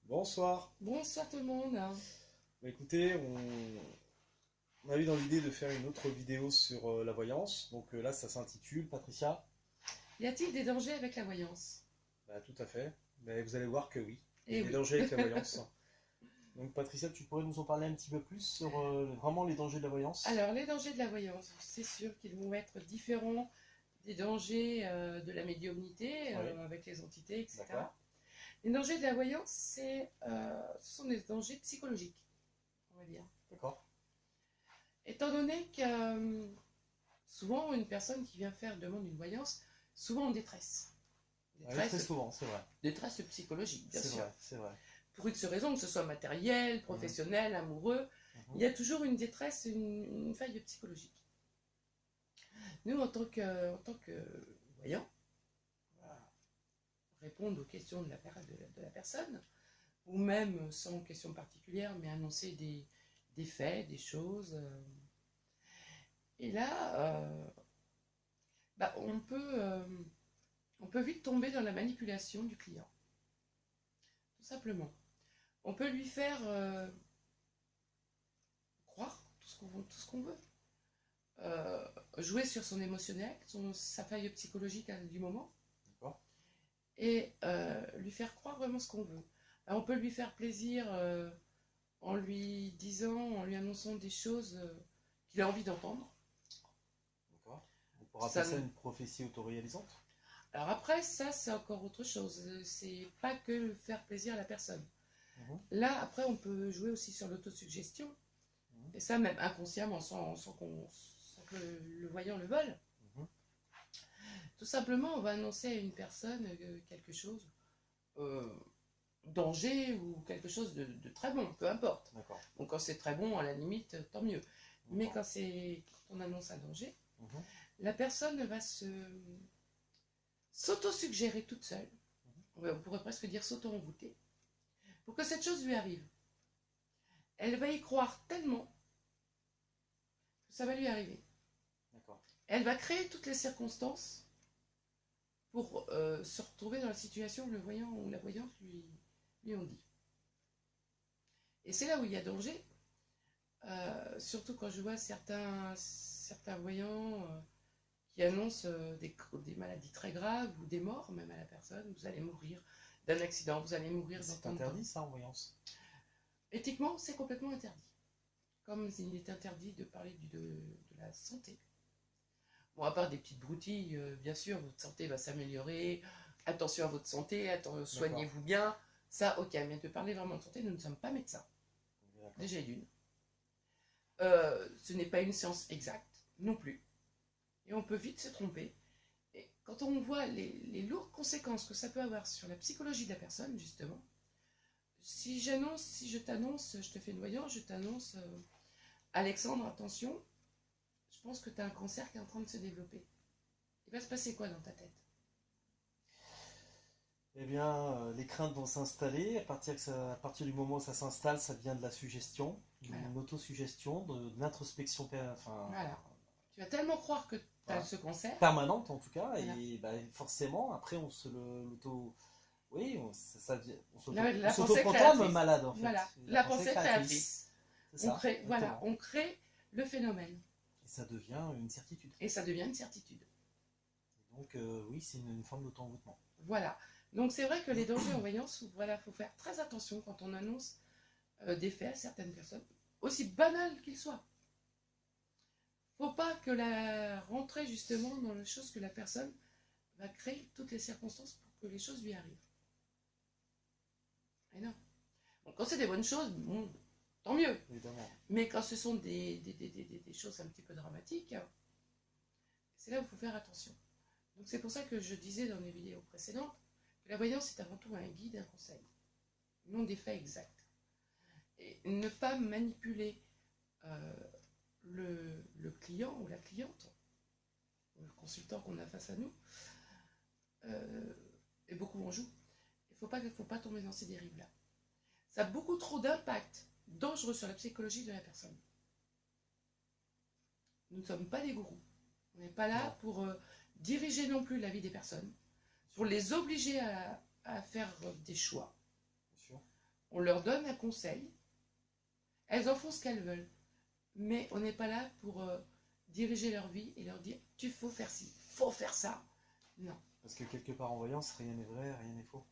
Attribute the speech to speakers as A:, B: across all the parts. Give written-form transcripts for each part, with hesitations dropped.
A: Bonsoir.
B: Bonsoir tout le monde.
A: Bah, écoutez, on a eu dans l'idée de faire une autre vidéo sur la voyance. Donc là, ça s'intitule, Patricia.
B: Y a-t-il des dangers avec la voyance?
A: Bah, tout à fait. Mais vous allez voir que oui. Il y
B: Eh
A: a des
B: oui.
A: dangers avec la voyance. Donc Patricia, tu pourrais nous en parler un petit peu plus sur vraiment les dangers de la voyance?
B: Alors, les dangers de la voyance, c'est sûr qu'ils vont être différents des dangers de la médiumnité
A: Oui,
B: avec les entités,
A: d'accord.
B: etc. Les dangers de la voyance, ce sont des dangers psychologiques, on va dire.
A: D'accord.
B: Étant donné que souvent, une personne qui vient faire demande d'une voyance, souvent en détresse.
A: Ah oui, très souvent, c'est vrai.
B: Détresse psychologique, bien
A: C'est
B: sûr.
A: vrai, c'est vrai.
B: Pour X raisons, que ce soit matériel, professionnel, amoureux, il y a toujours une détresse, une faille psychologique. Nous, en tant que voyants, on va répondre aux questions de la personne, ou même sans question particulière, mais annoncer des faits, des choses. Et là, on peut vite tomber dans la manipulation du client. Tout simplement. On peut lui faire croire tout ce qu'on veut. Jouer sur son émotionnel, sa faille psychologique du moment, et lui faire croire vraiment ce qu'on veut. Alors, on peut lui faire plaisir en lui disant, en lui annonçant des choses qu'il a envie d'entendre.
A: D'accord. On pourra appeler ça une prophétie autoréalisante.
B: Alors après, ça c'est encore autre chose. C'est pas que faire plaisir à la personne. Là, après, on peut jouer aussi sur l'autosuggestion. Et ça, même inconsciemment, sans que le voyant le vole. Tout simplement, on va annoncer à une personne quelque chose, danger ou quelque chose de très bon, peu importe. Donc quand c'est très bon, à la limite, tant mieux. Mais quand on annonce un danger, la personne va s'auto-suggérer toute seule, on pourrait presque dire s'auto-envoûter, pour que cette chose lui arrive. Elle va y croire tellement que ça va lui arriver. Elle va créer toutes les circonstances pour se retrouver dans la situation où le voyant ou la voyante lui ont dit. Et c'est là où il y a danger, surtout quand je vois certains voyants qui annoncent des maladies très graves ou des morts même à la personne. Vous allez mourir d'un accident, vous allez mourir dans
A: C'est interdit ça en voyance?
B: Éthiquement, c'est complètement interdit. Comme il est interdit de parler de la santé. Bon, à part des petites broutilles, bien sûr, votre santé va s'améliorer, attention à votre santé, soignez-vous bien, ça, ok, mais de parler vraiment de santé, nous ne sommes pas médecins. Déjà d'une. Ce n'est pas une science exacte, non plus. Et on peut vite se tromper. Et quand on voit les lourdes conséquences que ça peut avoir sur la psychologie de la personne, justement, si je t'annonce, je te fais une voyance, je t'annonce, Alexandre, attention, je pense que tu as un cancer qui est en train de se développer. Il va se passer quoi dans ta tête?
A: Eh bien, les craintes vont s'installer. À partir du moment où ça s'installe, ça devient de la suggestion, une autosuggestion, de l'introspection
B: voilà. Tu vas tellement croire que tu as ce cancer.
A: Permanente en tout cas, et bah, forcément, après on se l'auto. Oui, on s'auto-proclame malade en fait.
B: Voilà, la pensée créatrice. On crée le phénomène.
A: Et ça devient une certitude. Donc oui, c'est une forme d'auto-envoûtement.
B: Voilà. Donc c'est vrai que les dangers en voyance, voilà, faut faire très attention quand on annonce des faits à certaines personnes, aussi banals qu'ils soient. Faut pas que la rentrer justement dans les choses que la personne va créer toutes les circonstances pour que les choses lui arrivent. Et non. Bon, quand c'est des bonnes choses, bon, tant mieux.
A: Évidemment.
B: Mais quand ce sont des choses un petit peu dramatiques, c'est là où il faut faire attention. Donc c'est pour ça que je disais dans les vidéos précédentes que la voyance est avant tout un guide, un conseil, non des faits exacts. Et ne pas manipuler le client ou la cliente, le consultant qu'on a face à nous, et beaucoup en jouent. Il ne faut pas tomber dans ces dérives-là. Ça a beaucoup trop d'impact dangereux sur la psychologie de la personne. Nous ne sommes pas des gourous. On n'est pas là pour diriger non plus la vie des personnes, pour les obliger à faire des choix. on leur donne un conseil, elles en font ce qu'elles veulent, mais on n'est pas là pour diriger leur vie et leur dire tu faut faire ci, faut faire ça. Non.
A: Parce que quelque part en voyance, rien n'est vrai, rien n'est faux.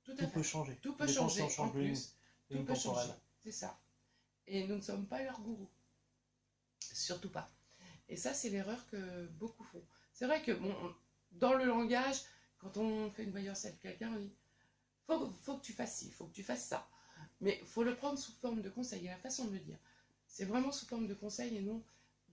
B: Tout
A: Tout peut changer.
B: Tout peut
A: Les
B: changer.
A: pensées
B: En
A: changent
B: plus, tout
A: une
B: peut changer.
A: temporelle.
B: C'est ça. Et nous ne sommes pas leurs gourous. Surtout pas. Et ça, c'est l'erreur que beaucoup font. C'est vrai que, bon, dans le langage, quand on fait une voyance avec quelqu'un, on dit faut que tu fasses ci, faut que tu fasses ça. Mais il faut le prendre sous forme de conseil. Il y a la façon de le dire. C'est vraiment sous forme de conseil et non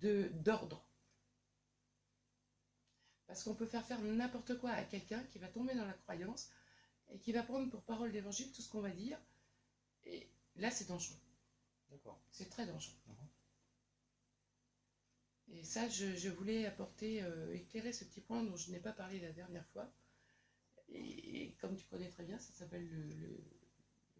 B: d'ordre. Parce qu'on peut faire n'importe quoi à quelqu'un qui va tomber dans la croyance et qui va prendre pour parole d'évangile tout ce qu'on va dire. Et là, c'est dangereux.
A: D'accord.
B: C'est très dangereux. Et ça, je voulais apporter, éclairer ce petit point dont je n'ai pas parlé la dernière fois. Et comme tu connais très bien, ça s'appelle le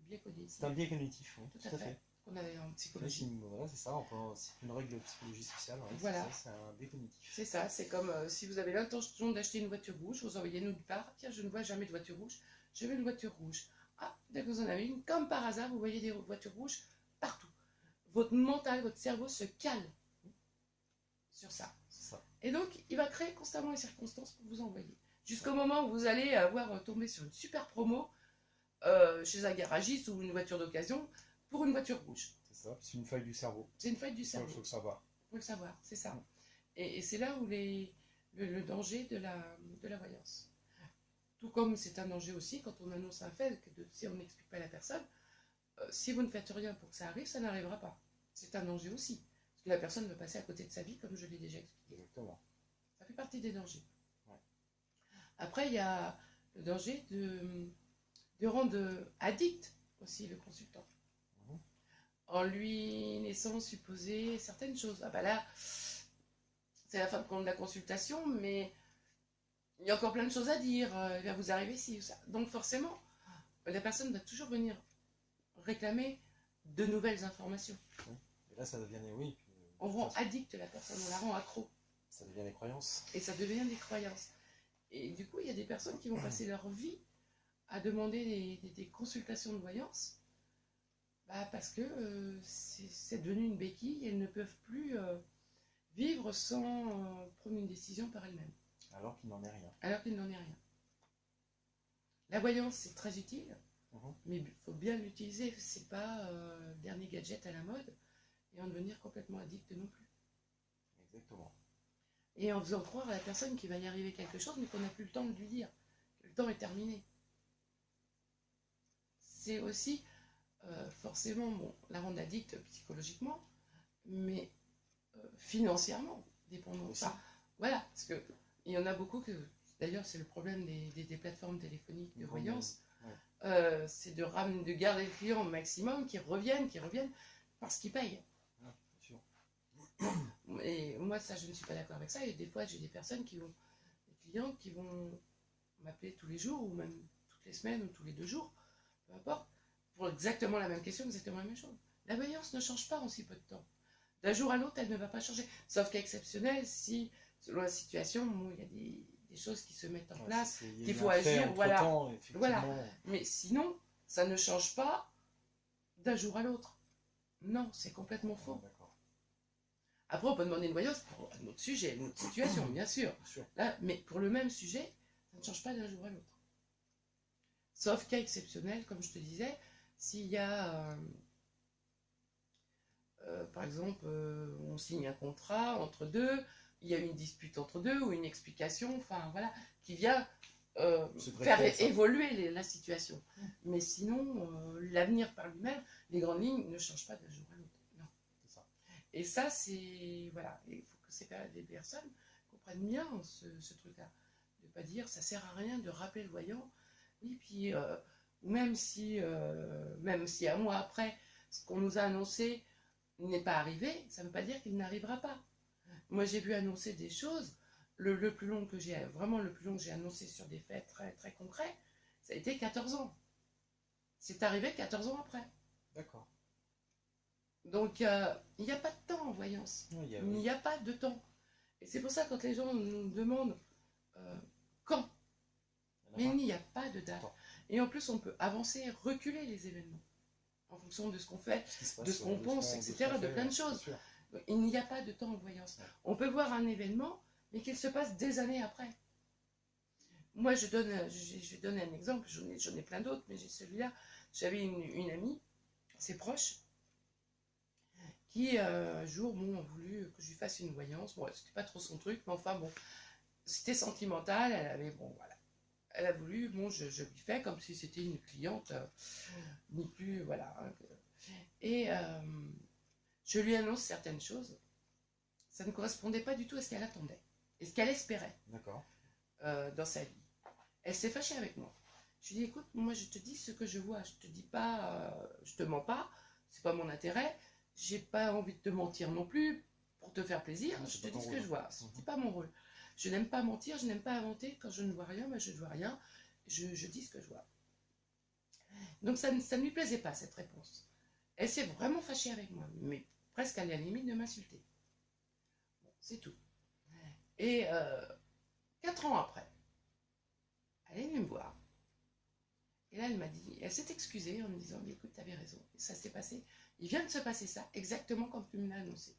B: biais cognitif.
A: C'est un biais cognitif, oui,
B: tout à fait. Qu'on avait en psychologie.
A: Voilà, c'est ça, c'est une règle de psychologie sociale. Ouais,
B: voilà.
A: C'est un biais cognitif.
B: C'est ça, c'est comme si vous avez l'intention d'acheter une voiture rouge, vous envoyez nulle part, tiens, je ne vois jamais de voiture rouge, je veux une voiture rouge. Ah, dès que vous en avez une, comme par hasard, vous voyez des voitures rouges partout. Votre mental, votre cerveau se cale sur ça. Et donc, il va créer constamment les circonstances pour vous envoyer. Jusqu'au moment où vous allez avoir tombé sur une super promo chez un garagiste ou une voiture d'occasion pour une voiture rouge.
A: C'est ça, c'est une faille du cerveau.
B: C'est une faille du cerveau.
A: Il faut le savoir.
B: Il faut le savoir, c'est ça. Et c'est là où le danger de la voyance. Tout comme c'est un danger aussi quand on annonce un fait, si on n'explique pas à la personne, si vous ne faites rien pour que ça arrive, ça n'arrivera pas. C'est un danger aussi. Parce que la personne va passer à côté de sa vie, comme je l'ai déjà expliqué.
A: Exactement.
B: Ça fait partie des dangers.
A: Ouais.
B: Après, il y a le danger de rendre addict aussi le consultant. En lui laissant supposer certaines choses. Ah bah là, c'est la fin de compte de la consultation, mais il y a encore plein de choses à dire. Il va vous arriver ci ou ça. Donc forcément, la personne va toujours venir réclamer de nouvelles informations.
A: Et là, ça devient, oui.
B: On rend addict la personne, on la rend accro.
A: Ça devient des croyances.
B: Et ça devient des croyances. Et du coup, il y a des personnes qui vont passer leur vie à demander des consultations de voyance parce que c'est devenu une béquille et elles ne peuvent plus vivre sans prendre une décision par elles-mêmes.
A: Alors qu'il n'en est rien.
B: Alors qu'il n'en est rien. La voyance, c'est très utile, mais il faut bien l'utiliser. C'est pas le dernier gadget à la mode et en devenir complètement addict non plus.
A: Exactement.
B: Et en faisant croire à la personne qu'il va y arriver quelque chose, mais qu'on n'a plus le temps de lui dire. Le temps est terminé. C'est aussi forcément la rendre addict psychologiquement, mais financièrement dépendant. Enfin, voilà, parce que il y en a beaucoup que, d'ailleurs, c'est le problème des plateformes téléphoniques de voyance, c'est de garder le client au maximum, qui reviennent parce qu'ils payent. Et moi, ça, je ne suis pas d'accord avec ça. Et des fois, j'ai des clients qui vont m'appeler tous les jours, ou même toutes les semaines, ou tous les 2 jours, peu importe, pour exactement la même question, exactement la même chose. La voyance ne change pas en si peu de temps. D'un jour à l'autre, elle ne va pas changer. Sauf cas exceptionnel, si, selon la situation, il y a des choses qui se mettent en place, qu'il faut agir, voilà. Mais sinon, ça ne change pas d'un jour à l'autre. Non, c'est complètement faux. Après, on peut demander une voyance pour un autre sujet, une autre situation, bien sûr. Là, mais pour le même sujet, ça ne change pas d'un jour à l'autre. Sauf cas exceptionnel, comme je te disais, s'il y a, par exemple, on signe un contrat entre deux, il y a une dispute entre deux ou une explication, enfin voilà, qui vient faire évoluer la situation. Mais sinon, l'avenir par lui-même, les grandes lignes ne changent pas d'un jour à l'autre. Non. Et ça, c'est... Voilà, il faut que les personnes comprennent bien ce truc-là. De ne pas dire, ça sert à rien de rappeler le voyant. Oui, puis, même si un mois après, ce qu'on nous a annoncé n'est pas arrivé, ça ne veut pas dire qu'il n'arrivera pas. Moi, j'ai vu annoncer des choses. Le plus long que j'ai annoncé sur des faits très, très concrets, ça a été 14 ans. C'est arrivé 14 ans après.
A: D'accord.
B: Donc, il n'y a pas de temps en voyance. Il n'y a pas de temps. Et c'est pour ça, quand les gens nous demandent quand, mais il n'y a pas de date. Et en plus, on peut avancer et reculer les événements. en fonction de ce qu'on fait,
A: Ce qui se passe
B: de ce qu'on pense,
A: de ce
B: etc.,
A: qu'on
B: de
A: fait,
B: plein de
A: bien
B: choses.
A: sûr.
B: Il n'y a pas de temps en voyance.
A: Ouais.
B: On peut voir un événement, mais qu'il se passe des années après. Moi, je vais donner un exemple, j'en ai plein d'autres, mais j'ai celui-là. J'avais une amie, assez proche, qui un jour a voulu que je lui fasse une voyance. Bon, c'était pas trop son truc, mais enfin bon, c'était sentimental. Elle avait, bon, voilà. Elle a voulu, bon, je lui fais comme si c'était une cliente, ni plus, voilà. Hein. Et je lui annonce certaines choses. Ça ne correspondait pas du tout à ce qu'elle attendait et ce qu'elle espérait dans sa vie. Elle s'est fâchée avec moi. Je lui ai dit, écoute, moi je te dis ce que je vois, je te dis pas, je te mens pas, c'est pas mon intérêt, j'ai pas envie de te mentir non plus pour te faire plaisir, je te dis ce que je vois, c'est pas mon rôle. Je n'aime pas mentir, je n'aime pas inventer, quand je ne vois rien, je ne vois rien, je dis ce que je vois. Donc ça ne lui plaisait pas cette réponse. Elle s'est vraiment fâchée avec moi, mais presque à la limite de m'insulter. Bon, c'est tout. Et 4 ans après, elle est venue me voir. Et là, elle m'a dit, elle s'est excusée en me disant, mais écoute, t'avais raison. Et ça s'est passé, il vient de se passer ça, exactement comme tu me l'as annoncé.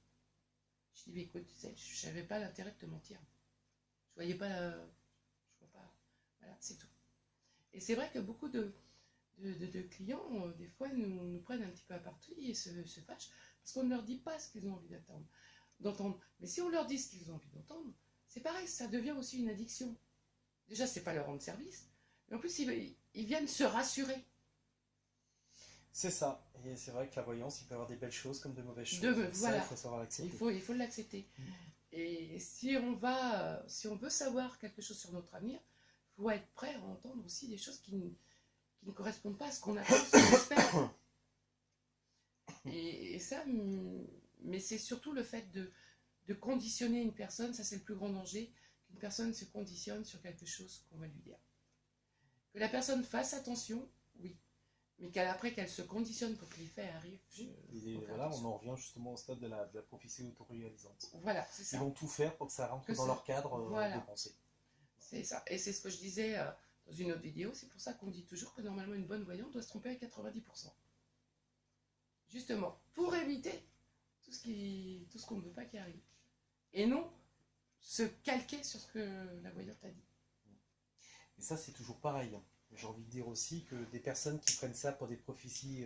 B: Je dis, mais écoute, tu sais, je n'avais pas l'intérêt de te mentir. Je voyais pas, je vois pas, voilà, c'est tout. Et c'est vrai que beaucoup de clients, des fois, nous prennent un petit peu à partie et se fâchent parce qu'on ne leur dit pas ce qu'ils ont envie d'entendre. Mais si on leur dit ce qu'ils ont envie d'entendre, c'est pareil, ça devient aussi une addiction. Déjà, c'est pas leur rendre service, mais en plus, ils viennent se rassurer.
A: C'est ça. Et c'est vrai que la voyance, il peut y avoir des belles choses comme de mauvaises choses.
B: Voilà.
A: Ça, il faut savoir l'accepter.
B: Il faut l'accepter. Et si on veut savoir quelque chose sur notre avenir, il faut être prêt à entendre aussi des choses qui ne correspondent pas à ce qu'on attend, ce qu'on espère. Et ça, mais c'est surtout le fait de conditionner une personne, ça c'est le plus grand danger, qu'une personne se conditionne sur quelque chose qu'on va lui dire. Que la personne fasse attention, oui, mais qu'après qu'elle se conditionne pour que les faits arrivent.
A: Et voilà, on en revient justement au stade de la prophétie autoréalisante.
B: Voilà, c'est ça.
A: Ils vont tout faire pour que ça rentre dans leur cadre de pensée.
B: C'est ça. Et c'est ce que je disais dans une autre vidéo, c'est pour ça qu'on dit toujours que normalement une bonne voyante doit se tromper à 90%. Justement, pour éviter tout ce qu'on ne veut pas qui arrive. Et non se calquer sur ce que la voyante a dit.
A: Et ça, c'est toujours pareil. J'ai envie de dire aussi que des personnes qui prennent ça pour des prophéties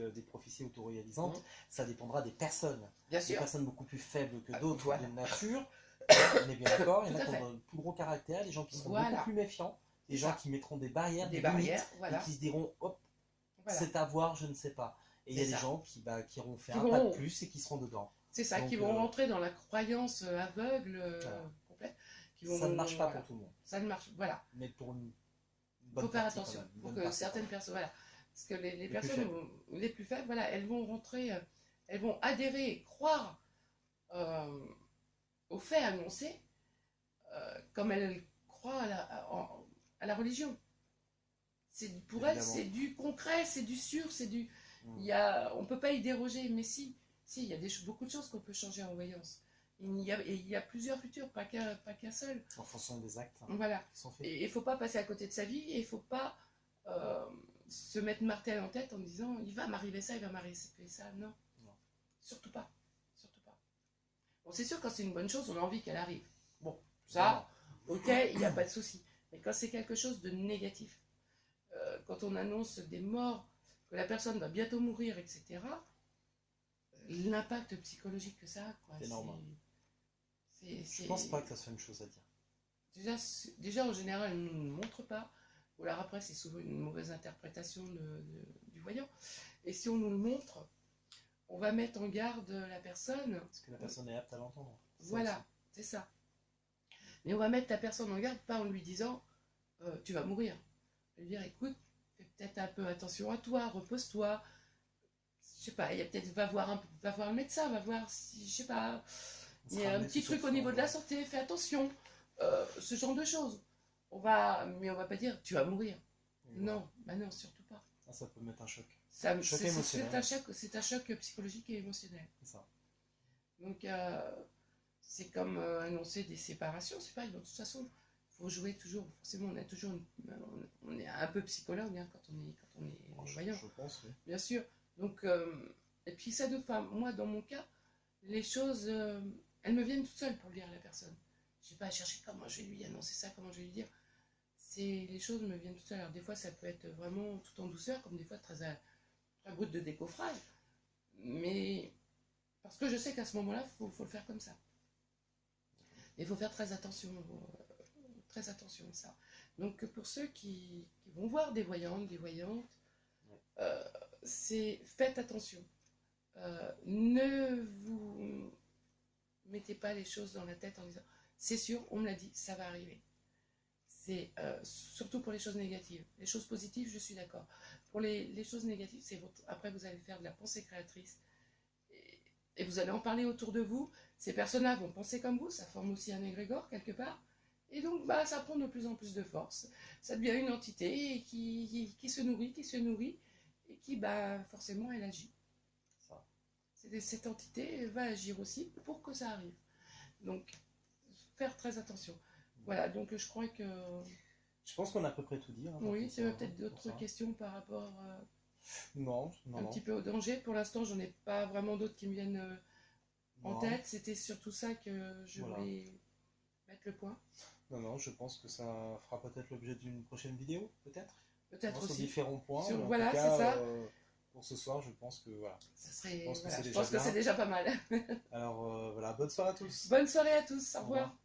A: autoréalisantes, ça dépendra des personnes.
B: Bien sûr.
A: Des personnes beaucoup plus faibles que d'autres de nature. On est bien d'accord, il y en a qui ont un plus gros caractère, des gens qui seront beaucoup plus méfiants, des gens qui mettront des barrières, des barrières, et qui se diront, hop, c'est à voir, je ne sais pas. Et il y a des gens qui auront fait un pas de plus et qui seront dedans.
B: C'est ça, qui vont rentrer dans la croyance aveugle complète.
A: Ça ne marche pas pour tout le monde.
B: Ça ne marche, voilà.
A: Mais pour une
B: bonne partie. Il faut faire attention, pour que certaines personnes, voilà. Parce que les personnes les plus faibles, voilà, elles vont rentrer, elles vont adhérer, croire aux faits annoncés, comme elles croient à la religion. Pour elles, c'est du concret, c'est du sûr, c'est du... on ne peut pas y déroger, mais si, il y a beaucoup de choses qu'on peut changer en voyance. Il y a plusieurs futurs, pas qu'un seul.
A: En fonction des actes
B: voilà. Qui sont faits. Et il ne faut pas passer à côté de sa vie, et il ne faut pas se mettre martel en tête en disant il va m'arriver ça, il va m'arriver ça. Non. Surtout pas. Surtout pas. Bon, c'est sûr, quand c'est une bonne chose, on a envie qu'elle arrive. Bon, ça, ok, il n'y a pas de souci. Mais quand c'est quelque chose de négatif, quand on annonce des morts, que la personne va bientôt mourir, etc., l'impact psychologique que ça a,
A: c'est énorme. Je pense pas que ça soit une chose à dire.
B: Déjà en général, elle ne nous montre pas. Ou alors après, c'est souvent une mauvaise interprétation du voyant. Et si on nous le montre, on va mettre en garde la personne.
A: Parce que la personne est apte à l'entendre.
B: Voilà, c'est ça. Mais on va mettre la personne en garde, pas en lui disant tu vas mourir. On va lui dire écoute, fais peut-être un peu attention à toi, repose-toi. Je sais pas, il y a peut-être va voir le médecin, va voir si, je sais pas, il y a un petit truc au niveau de la santé, fais attention, ce genre de choses. Mais on va pas dire tu vas mourir. Non, bah non, surtout pas.
A: Ça peut mettre un choc.
B: C'est un choc psychologique et émotionnel. C'est ça. Donc c'est comme annoncer des séparations, c'est pareil. De toute façon, il faut jouer toujours. Forcément, on est un peu psychologue hein, quand on est voyant.
A: Je pense, oui.
B: Bien sûr. Donc, et puis ça de femme. Moi, dans mon cas, les choses, elles me viennent toutes seules pour le dire à la personne. Je n'ai pas à chercher comment je vais lui annoncer ça, comment je vais lui dire. Les choses me viennent toutes seules. Alors des fois, ça peut être vraiment tout en douceur, comme des fois très brut de décoffrage. Mais parce que je sais qu'à ce moment-là, il faut le faire comme ça. Il faut faire très attention à ça. Donc pour ceux qui vont voir des voyantes, faites attention. Ne vous mettez pas les choses dans la tête en disant c'est sûr, on me l'a dit, ça va arriver. C'est surtout pour les choses négatives. Les choses positives, je suis d'accord. Pour les choses négatives, après vous allez faire de la pensée créatrice et vous allez en parler autour de vous. Ces personnes-là vont penser comme vous, ça forme aussi un égrégore quelque part. Et donc ça prend de plus en plus de force. Ça devient une entité qui se nourrit, et qui forcément elle agit. Cette entité va agir aussi pour que ça arrive. Donc faire très attention. Voilà, donc je crois que...
A: Je pense qu'on a à peu près tout dit. Hein,
B: oui, c'est peut-être d'autres questions par rapport
A: non.
B: Petit peu au danger. Pour l'instant, j'en ai pas vraiment d'autres qui me viennent en tête. C'était surtout ça que je voulais mettre le point.
A: Non, je pense que ça fera peut-être l'objet d'une prochaine vidéo, peut-être.
B: Peut-être aussi.
A: Sur différents points.
B: Voilà, c'est ça.
A: Pour ce soir, je pense que voilà.
B: Ça serait, je pense que c'est déjà pas mal.
A: Alors voilà, bonne soirée à tous.
B: Bonne soirée à tous, au revoir.